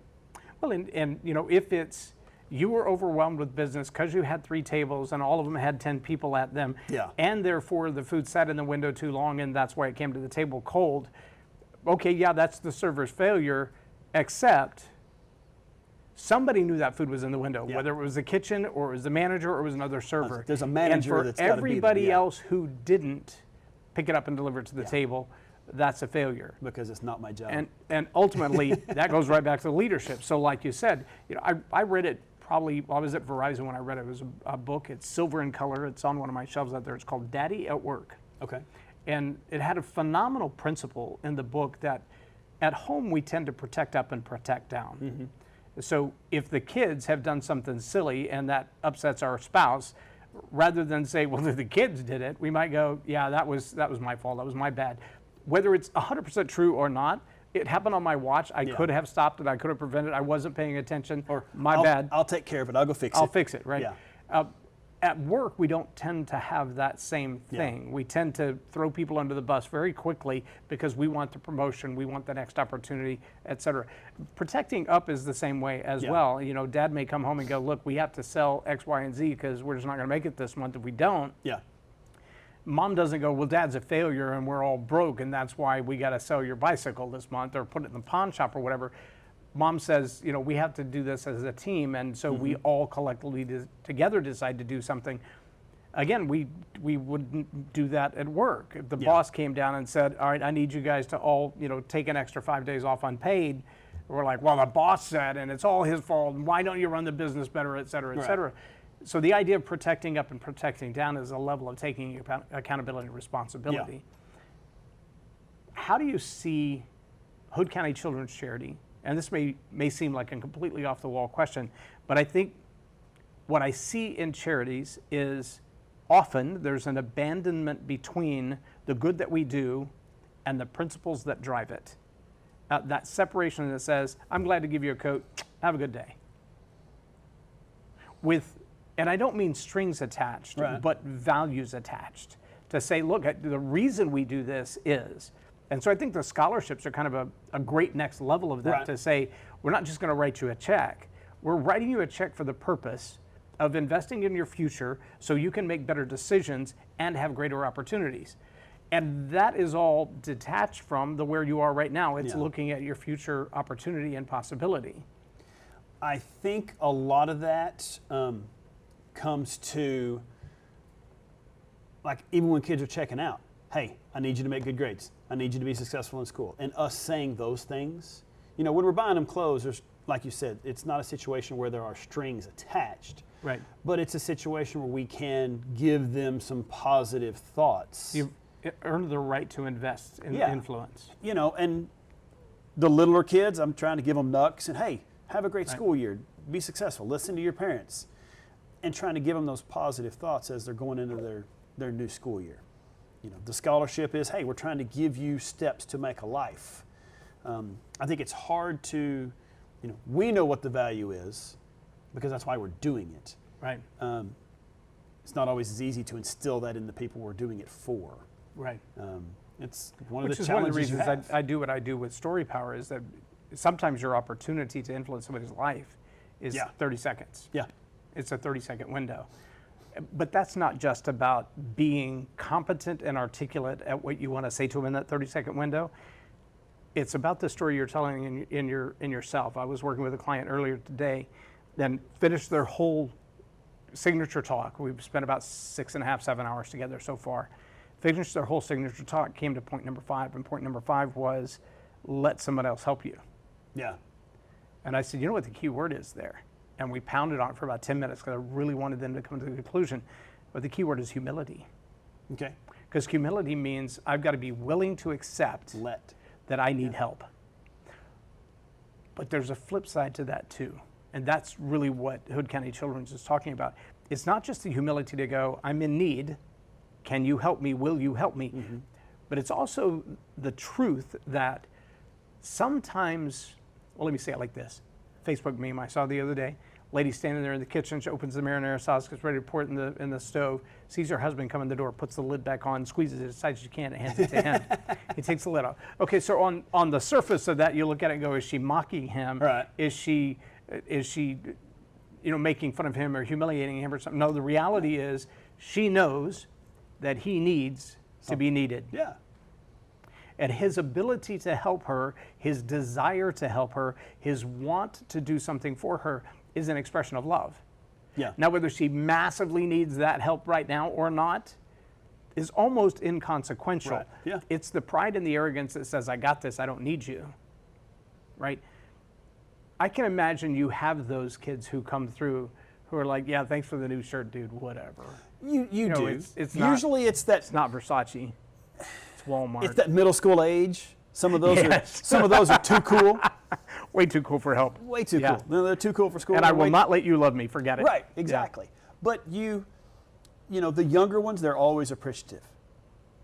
Well, and if it's you were overwhelmed with business because you had 3 tables and all of them had 10 people at them, and therefore the food sat in the window too long and that's why it came to the table cold. Okay, that's the server's failure, except somebody knew that food was in the window, whether it was the kitchen or it was the manager or it was another server. There's a manager that's got to be there. And for everybody else who didn't pick it up and deliver it to the table, that's a failure. Because it's not my job. And ultimately, that goes right back to leadership. So like you said, I read it probably, I was at Verizon when I read it. It was a book. It's silver in color. It's on one of my shelves out there. It's called Daddy at Work. Okay. And it had a phenomenal principle in the book that at home we tend to protect up and protect down. Mm-hmm. So if the kids have done something silly and that upsets our spouse, rather than say, well, the kids did it, we might go, yeah, that was my fault. That was my bad. Whether it's 100% true or not, it happened on my watch. I could have stopped it. I could have prevented it. I wasn't paying attention. Or my bad. I'll take care of it. I'll go fix it. I'll fix it, right? Yeah. At work, we don't tend to have that same thing. Yeah. We tend to throw people under the bus very quickly because we want the promotion, we want the next opportunity, et cetera. Protecting up is the same way as well. Dad may come home and go, look, we have to sell X, Y, and Z because we're just not going to make it this month if we don't. Yeah. Mom doesn't go, well, Dad's a failure and we're all broke and that's why we got to sell your bicycle this month or put it in the pawn shop or whatever. Mom says, we have to do this as a team, and so we all collectively together decide to do something. Again, we wouldn't do that at work. If the boss came down and said, all right, I need you guys to all, take an extra 5 days off unpaid, we're like, well, the boss said, and it's all his fault, and why don't you run the business better, et cetera, et cetera. So the idea of protecting up and protecting down is a level of taking accountability and responsibility. How do you see Hood County Children's Charity and this may seem like a completely off the wall question, but I think what I see in charities is often there's an abandonment between the good that we do and the principles that drive it. That separation that says, I'm glad to give you a coat, have a good day. And I don't mean strings attached, right, but values attached. To say, look, the reason we do this is, and so I think the scholarships are kind of a great next level of that, right, to say, we're not just going to write you a check, we're writing you a check for the purpose of investing in your future so you can make better decisions and have greater opportunities. And that is all detached from the where you are right now. It's looking at your future opportunity and possibility. I think a lot of that comes to, like, even when kids are checking out, hey, I need you to make good grades. I need you to be successful in school. And us saying those things, you know, when we're buying them clothes, there's, like you said, it's not a situation where there are strings attached. Right. But it's a situation where we can give them some positive thoughts. You've earned the right to invest in influence. You know, and the littler kids, I'm trying to give them knucks and, hey, have a great school year, be successful, listen to your parents, and trying to give them those positive thoughts as they're going into their new school year. You know, the scholarship is, hey, we're trying to give you steps to make a life. I think it's hard to, you know, we know what the value is because that's why we're doing it. Right. It's not always as easy to instill that in the people we're doing it for. Right. It's one Which of the is one of the challenges reasons I do what I do with Storypower, is that sometimes your opportunity to influence somebody's life is 30 seconds. Yeah. It's a 30-second window. But that's not just about being competent and articulate at what you want to say to them in that 30-second window. It's about the story you're telling in yourself. I was working with a client earlier today, then finished their whole signature talk. We've spent about 6.5, 7 hours together so far. Finished their whole signature talk, came to point number 5, and point number 5 was, let someone else help you. Yeah. And I said, you know what the key word is there? And we pounded on it for about 10 minutes because I really wanted them to come to the conclusion. But the key word is humility. Okay. Because humility means I've got to be willing to accept that I need help. But there's a flip side to that too. And that's really what Hood County Children's is talking about. It's not just the humility to go, I'm in need. Can you help me? Will you help me? Mm-hmm. But it's also the truth that sometimes, well, let me say it like this. Facebook meme I saw the other day. Lady standing there in the kitchen, she opens the marinara sauce, gets ready to pour it in the stove, sees her husband come in the door, puts the lid back on, squeezes it as tight as she can, and hands it to him. He takes the lid off. Okay, so on the surface of that, you look at it and go, is she mocking him? Right. Is she making fun of him or humiliating him or something? No, the reality is she knows that he needs to be needed. Yeah. And his ability to help her, his desire to help her, his want to do something for her is an expression of love. Yeah. Now, whether she massively needs that help right now or not is almost inconsequential. Right. Yeah. It's the pride and the arrogance that says, I got this, I don't need you. Right? I can imagine you have those kids who come through who are like, yeah, thanks for the new shirt, dude, whatever. You know, do. It's Usually it's that. It's not Versace. It's Walmart. It's that middle school age. Some of those are too cool. Way too cool for help. Way too cool. No, they're too cool for school. And I will not let you love me. Forget it. Right, exactly. Yeah. But you know, the younger ones, they're always appreciative.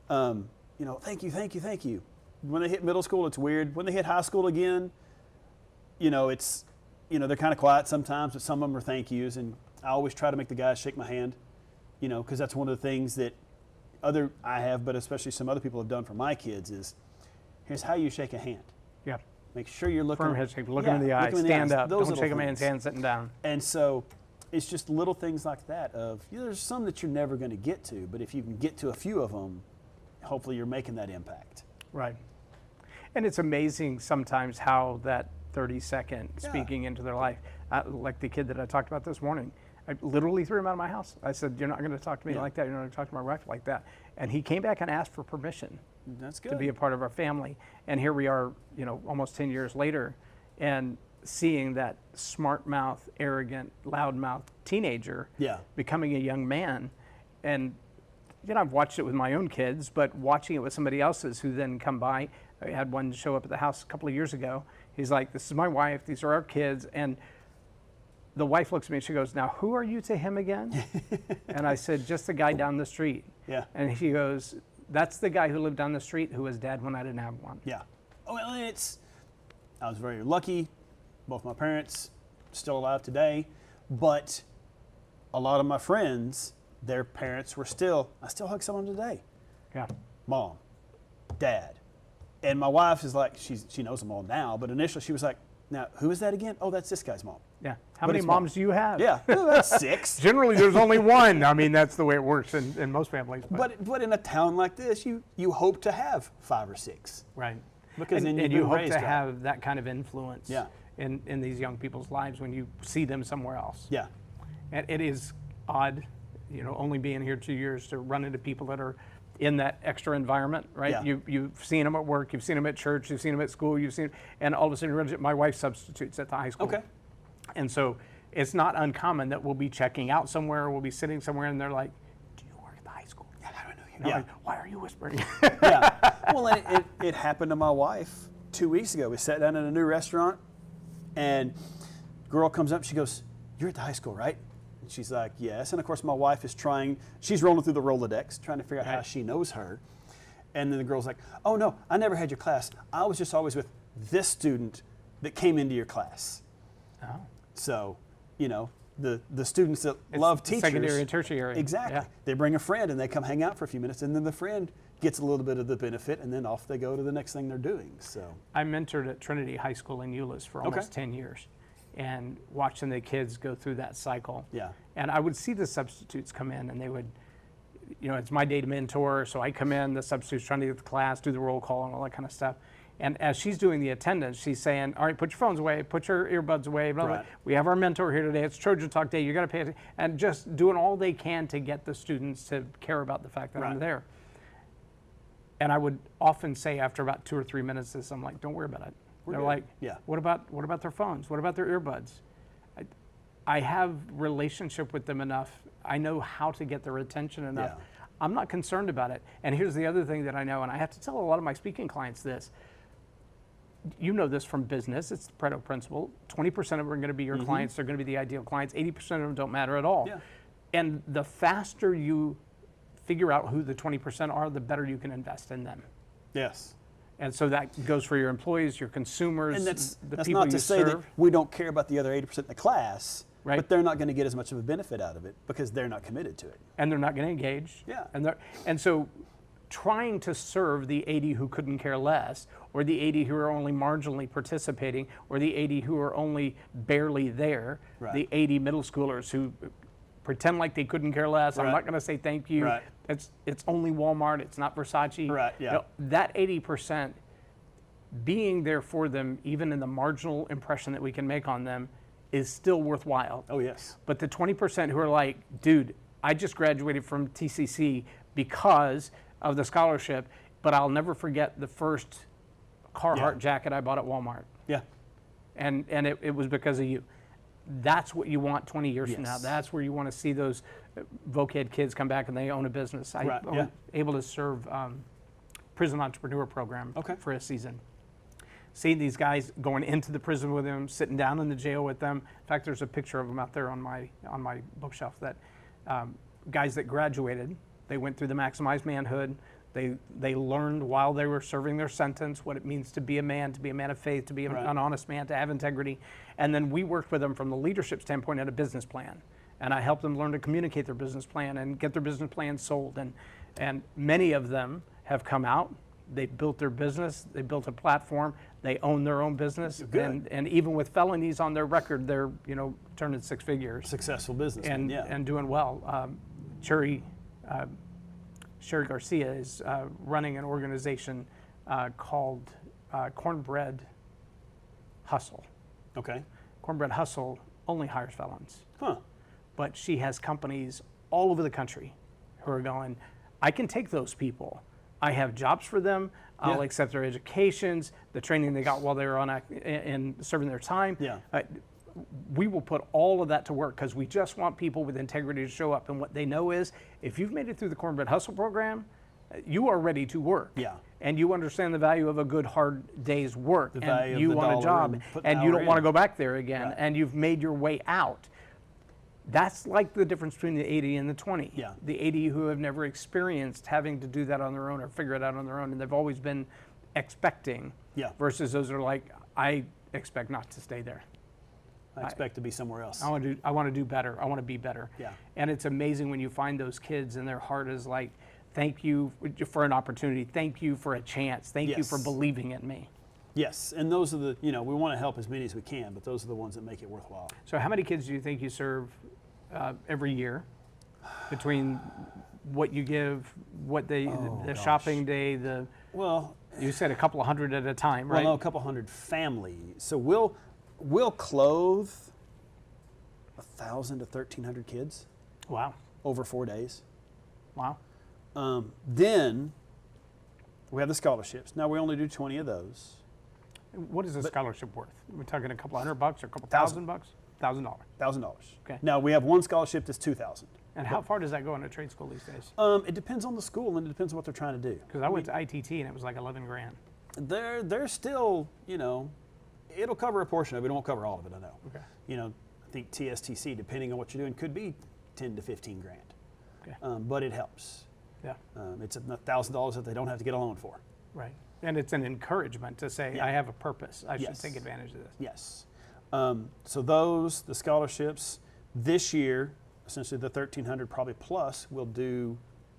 Thank you. When they hit middle school, it's weird. When they hit high school again, it's, they're kind of quiet sometimes, but some of them are thank yous. And I always try to make the guys shake my hand, because that's one of the things that I have, but especially some other people have done for my kids is, here's how you shake a hand. Yeah. Make sure you're looking. Firm handshake, look him in the eye, stand up, don't shake a man's hand sitting down. And so it's just little things like that of, there's some that you're never going to get to, but if you can get to a few of them, hopefully you're making that impact. Right. And it's amazing sometimes how that 30-second speaking into their life, like the kid that I talked about this morning, I literally threw him out of my house. I said, you're not going to talk to me like that, you're not going to talk to my wife like that. And he came back and asked for permission. That's good. To be a part of our family. And here we are, almost 10 years later, and seeing that smart mouth, arrogant, loud mouth teenager becoming a young man. And, I've watched it with my own kids, but watching it with somebody else's who then come by. I had one show up at the house a couple of years ago. He's like, this is my wife, these are our kids. And the wife looks at me and she goes, now who are you to him again? And I said, just the guy down the street. Yeah. And he goes, that's the guy who lived down the street who was dad when I didn't have one. Yeah. Well, I was very lucky. Both my parents still alive today, but a lot of my friends, their parents were I still hug someone today. Yeah. Mom, dad. And my wife is like, she knows them all now, but initially she was like, now, who is that again? Oh, that's this guy's mom. Yeah. How many moms do you have? Yeah, well, that's 6. Generally, there's only one. I mean, that's the way it works in most families. But in a town like this, you hope to have 5 or 6. Right. Because then and you hope to right. have that kind of influence Yeah. in these young people's lives when you see them somewhere else. Yeah. And it is odd, only being here 2 years to run into people that are in that extra environment, right? Yeah. You've seen them at work, you've seen them at church, you've seen them at school, and all of a sudden, my wife substitutes at the high school. Okay. And so it's not uncommon that we'll be checking out somewhere, we'll be sitting somewhere, and they're like, do you work at the high school? Yeah, how do I know you? Yeah. Like, why are you whispering? Yeah. Well, it happened to my wife 2 weeks ago. We sat down at a new restaurant, and girl comes up, she goes, you're at the high school, right? And she's like, yes. And of course, my wife is she's rolling through the Rolodex, trying to figure out how she knows her. And then the girl's like, oh, no, I never had your class. I was just always with this student that came into your class. Oh. So, the students that love teachers. Secondary and tertiary. Exactly. Yeah. They bring a friend and they come hang out for a few minutes, and then the friend gets a little bit of the benefit, and then off they go to the next thing they're doing. So I mentored at Trinity High School in Euless for almost 10 years, and watching the kids go through that cycle. Yeah. And I would see the substitutes come in, and they would, it's my day to mentor, so I come in, the substitute's trying to get the class, do the roll call and all that kind of stuff. And as she's doing the attendance, she's saying, all right, put your phones away, put your earbuds away, blah, blah. Right. We have our mentor here today, it's Trojan Talk Day, you gotta pay attention, and just doing all they can to get the students to care about the fact that I'm there. And I would often say after about 2 or 3 minutes this, I'm like, don't worry about it. They're like, what about their phones? What about their earbuds? I have relationship with them enough. I know how to get their attention enough. Yeah. I'm not concerned about it. And here's the other thing that I know, and I have to tell a lot of my speaking clients this. You know this from business, it's the Pareto principle. 20% of them are going to be your clients, they're going to be the ideal clients, 80% of them don't matter at all. Yeah. And the faster you figure out who the 20% are, the better you can invest in them. Yes. And so that goes for your employees, your consumers, And that's the people not to you say that serve. we don't care about the other 80% in the class, Right. but they're not going to get as much of a benefit out of it because they're not committed to it. And they're not going to engage. Yeah. And so trying to serve the 80 who couldn't care less, or the 80 who are only marginally participating, or the 80 who are only barely there, Right. the 80 middle schoolers who pretend like they couldn't care less. I'm Right. not going to say thank you. Right. It's only Walmart. It's not Versace. Right, yeah. That 80%, being there for them, even in the marginal impression that we can make on them, is still worthwhile. Oh, yes. But the 20% who are like, dude, I just graduated from TCC because of the scholarship, but I'll never forget the first Carhartt jacket I bought at Walmart. Yeah. And it was because of you. That's what you want 20 years from now. Yes. That's where you want to see those VOCAD kids come back and they own a business. I was able to serve prison entrepreneur program for a season. Seeing these guys going into the prison with them, sitting down in the jail with them. In fact, there's a picture of them out there on my bookshelf. That guys that graduated, they went through the Maximized Manhood. They learned while they were serving their sentence what it means to be a man of faith, to be an honest man, to have integrity. And then we worked with them from the leadership standpoint at a business plan. And I helped them learn to communicate their business plan and get their business plan sold. And many of them have come out. They built their business. They built a platform. They own their own business. And even with felonies on their record, they're turning 6 figures. Successful business. And doing well. Sherry Garcia is running an organization called Cornbread Hustle. Okay. Cornbread Hustle only hires felons. Huh. But she has companies all over the country who are going, I can take those people. I have jobs for them. I'll accept their educations, the training they got while they were in serving their time. Yeah. we will put all of that to work because we just want people with integrity to show up. And what they know is if you've made it through the Cornbread Hustle program, you are ready to work. Yeah. And you understand the value of a good, hard day's work. The and value you of the want a dollar job and put and an you hour don't want to in. go back there again. Right. And you've made your way out. That's like the difference between the 80 and the 20. Yeah. The 80 who have never experienced having to do that on their own or figure it out on their own, and they've always been expecting. Yeah. Versus those that are like, I expect not to stay there. I expect to be somewhere else. I want to do better. I want to be better. Yeah. And it's amazing when you find those kids and their heart is like, thank you for an opportunity. Thank you for a chance. Thank you for Yes. believing in me. Yes, and those are the, we want to help as many as we can, but those are the ones that make it worthwhile. So how many kids do you think you serve every year between what you give, what the gosh. shopping day, Well, you said a couple of hundred at a time, right? well, no, a couple hundred family. So we'll clothe 1,000 to 1,300 kids Wow. over 4 days. Wow. Then we have the scholarships. Now we only do 20 of those. What is a scholarship worth? We're talking a couple $100 or a couple $1,000. $1,000? $1,000. $1,000. Okay. Now we have one scholarship that's $2,000. And how far does that go in a trade school these days? It depends on the school and it depends on what they're trying to do. Because I went to ITT and it was like 11 grand. They're still, it'll cover a portion of it. It won't cover all of it, I know. Okay. I think TSTC, depending on what you're doing, could be 10 to 15 grand. Okay. But it helps. Yeah. It's $1,000 that they don't have to get a loan for. Right. And it's an encouragement to say, Yeah. I have a purpose. I should Yes. take advantage of this. Yes. So the scholarships, this year, essentially the 1,300 probably plus, we'll do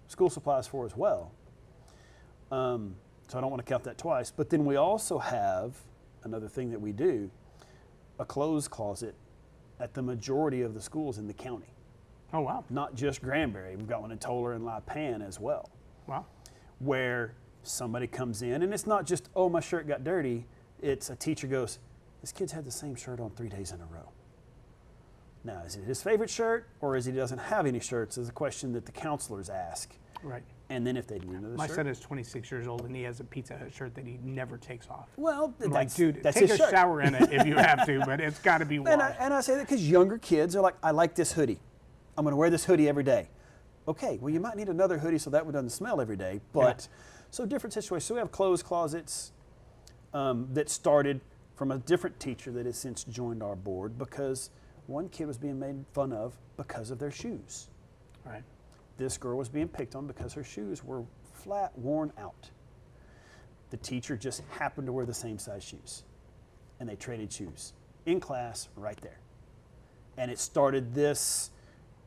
school supplies for as well. So I don't want to count that twice. But then we also have another thing that we do, a clothes closet at the majority of the schools in the county. Oh, wow. Not just Granbury. We've got one in Tolar and Lipan as well, Wow. where somebody comes in, and it's not just, oh, my shirt got dirty. It's a teacher goes, this kid's had the same shirt on 3 days in a row. Now, is it his favorite shirt, or is he doesn't have any shirts, is a question that the counselors ask. Right. And then if they need another My shirt. son is 26 years old and he has a Pizza Hut shirt that he never takes off. Well, I'm that's, like, dude, that's take his a shirt. shower in it if you have to, but it's got to be washed. And I say that because younger kids are like, I like this hoodie. I'm going to wear this hoodie every day. Okay, well, you might need another hoodie so that one doesn't smell every day. But so different situations. So we have clothes closets that started from a different teacher that has since joined our board because one kid was being made fun of because of their shoes. Right. This girl was being picked on because her shoes were flat, worn out. The teacher just happened to wear the same size shoes, and they traded shoes in class right there. And it started this,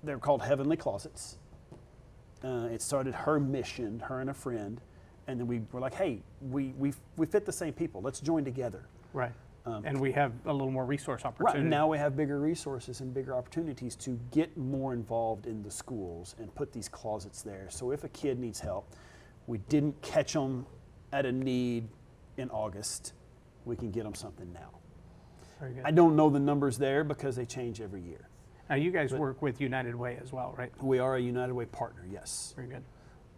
they're called Heavenly Closets. It started her mission, her and a friend, and then we were like, hey, we fit the same people. Let's join together. Right. And we have a little more resource Right, opportunity. now we have bigger resources and bigger opportunities to get more involved in the schools and put these closets there. So if a kid needs help, we didn't catch them at a need in August, we can get them something now. Very good. I don't know the numbers there because they change every year. Now, you guys work with United Way as well, right? We are a United Way partner, yes. Very good.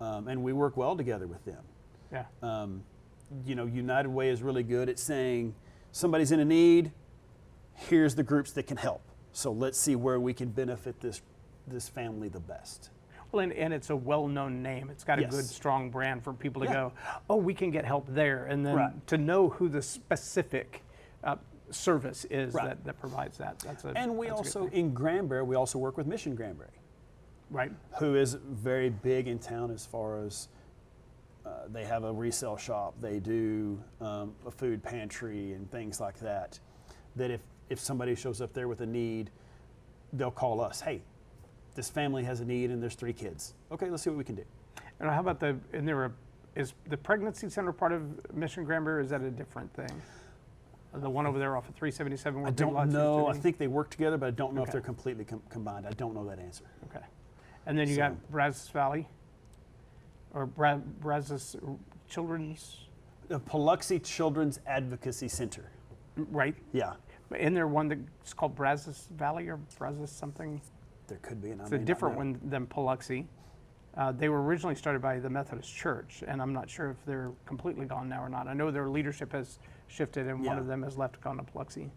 And we work well together with them. Yeah. United Way is really good at saying, somebody's in a need, here's the groups that can help. So let's see where we can benefit this family the best. Well, and it's a well-known name. It's got a good, Yes. strong brand for people to Yeah. go, oh, we can get help there. And then Right. to know who the specific service is Right. that provides that. And we that's a good also, thing. in Granbury, we also work with Mission Granbury, Right. who is very big in town as far as they have a resale shop, they do a food pantry and things like that, that if somebody shows up there with a need, they'll call us, hey, this family has a need and there's 3 kids. Okay, let's see what we can do. And how about is the pregnancy center part of Mission Granbury, or is that a different thing? The one over there off of 377 where I Big don't Lots used to know. I be? think they work together, but I don't know if Okay. they're completely combined. I don't know that answer. Okay. And then you got Brazos Valley, or Brazos Children's, The Biloxi Children's Advocacy Center. right? Yeah, Isn't there one that's called Brazos Valley or Brazos something? there could be. And I It's may a not different know. one than Biloxi. They were originally started by the Methodist Church, and I'm not sure if they're completely gone now or not. I know their leadership has shifted, and one Yeah. of them has left, gone to Biloxi.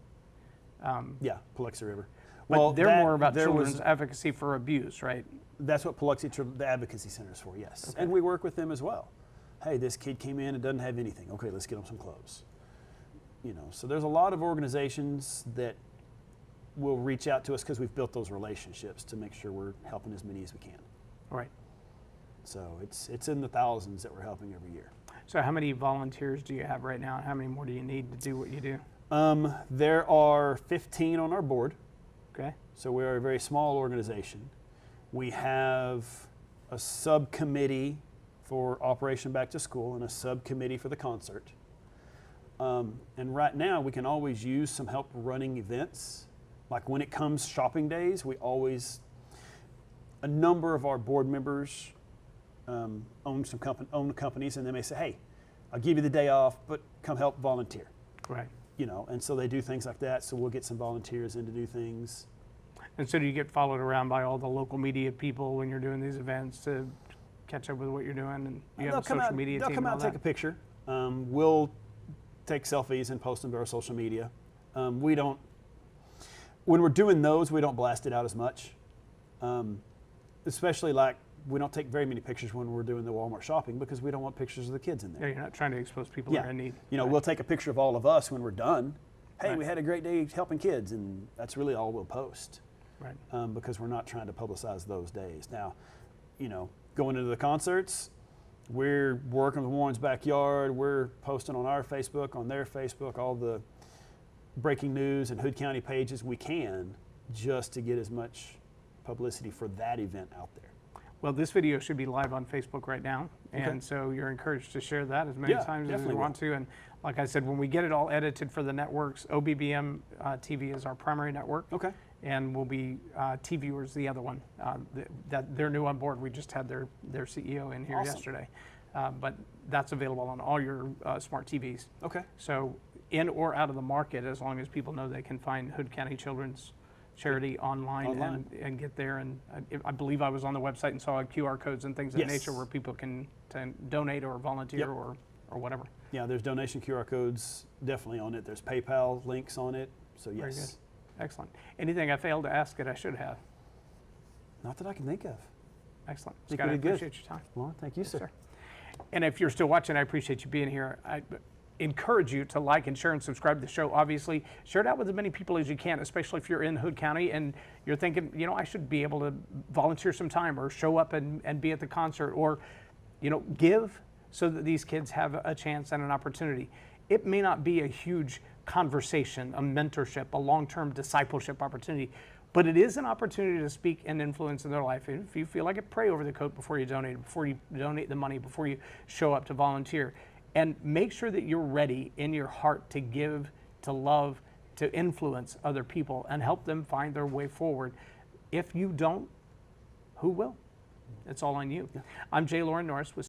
Yeah, Paluxy River. But they're more about there children's advocacy for abuse, right? That's what the Advocacy Center is for, yes. Okay. And we work with them as well. Hey, this kid came in and doesn't have anything. Okay, let's get him some clothes. So there's a lot of organizations that will reach out to us because we've built those relationships to make sure we're helping as many as we can. All right. So it's in the thousands that we're helping every year. So how many volunteers do you have right now, and how many more do you need to do what you do? There are 15 on our board. Okay. So we are a very small organization. We have a subcommittee for Operation Back to School and a subcommittee for the concert. And right now we can always use some help running events. Like when it comes shopping days, a number of our board members own companies, and they may say, hey, I'll give you the day off, but come help volunteer. Right. And so they do things like that. So we'll get some volunteers in to do things. And so do you get followed around by all the local media people when you're doing these events to catch up with what you're doing? And you have a social media team? They'll come out and take a picture. We'll take selfies and post them to our social media. When we're doing those, we don't blast it out as much. Especially like we don't take very many pictures when we're doing the Walmart shopping because we don't want pictures of the kids in there. Yeah, you're not trying to expose people who are in need. Right. We'll take a picture of all of us when we're done. Hey, Right. we had a great day helping kids, and that's really all we'll post. Right. Because we're not trying to publicize those days. Now, going into the concerts, we're working with Warren's Backyard. We're posting on our Facebook, on their Facebook, all the breaking news and Hood County pages we can just to get as much publicity for that event out there. Well, this video should be live on Facebook right now, and so you're encouraged to share that as many times as you want to. And like I said, when we get it all edited for the networks, OBBM TV is our primary network. Okay. And we'll be T-Viewers, the other one. They're new on board. We just had their CEO in here yesterday. But that's available on all your smart TVs. Okay. So in or out of the market, as long as people know they can find Hood County Children's Charity online. And get there. And I believe I was on the website and saw QR codes and things of that nature where people can donate or volunteer or whatever. Yeah, there's donation QR codes definitely on it. There's PayPal links on it. So yes. Very good. Excellent. Anything I failed to ask that I should have? Not that I can think of. Excellent. Scott, I appreciate your time. Well, thank you, sir. And if you're still watching, I appreciate you being here. I encourage you to like and share and subscribe to the show. Obviously, share it out with as many people as you can, especially if you're in Hood County and you're thinking, I should be able to volunteer some time or show up and be at the concert or, give so that these kids have a chance and an opportunity. It may not be a huge conversation, a mentorship, a long-term discipleship opportunity, but it is an opportunity to speak and influence in their life. And if you feel like it, pray over the coat before you donate the money, before you show up to volunteer. And make sure that you're ready in your heart to give, to love, to influence other people and help them find their way forward. If you don't, who will? It's all on you. Yeah. I'm Loren Norris with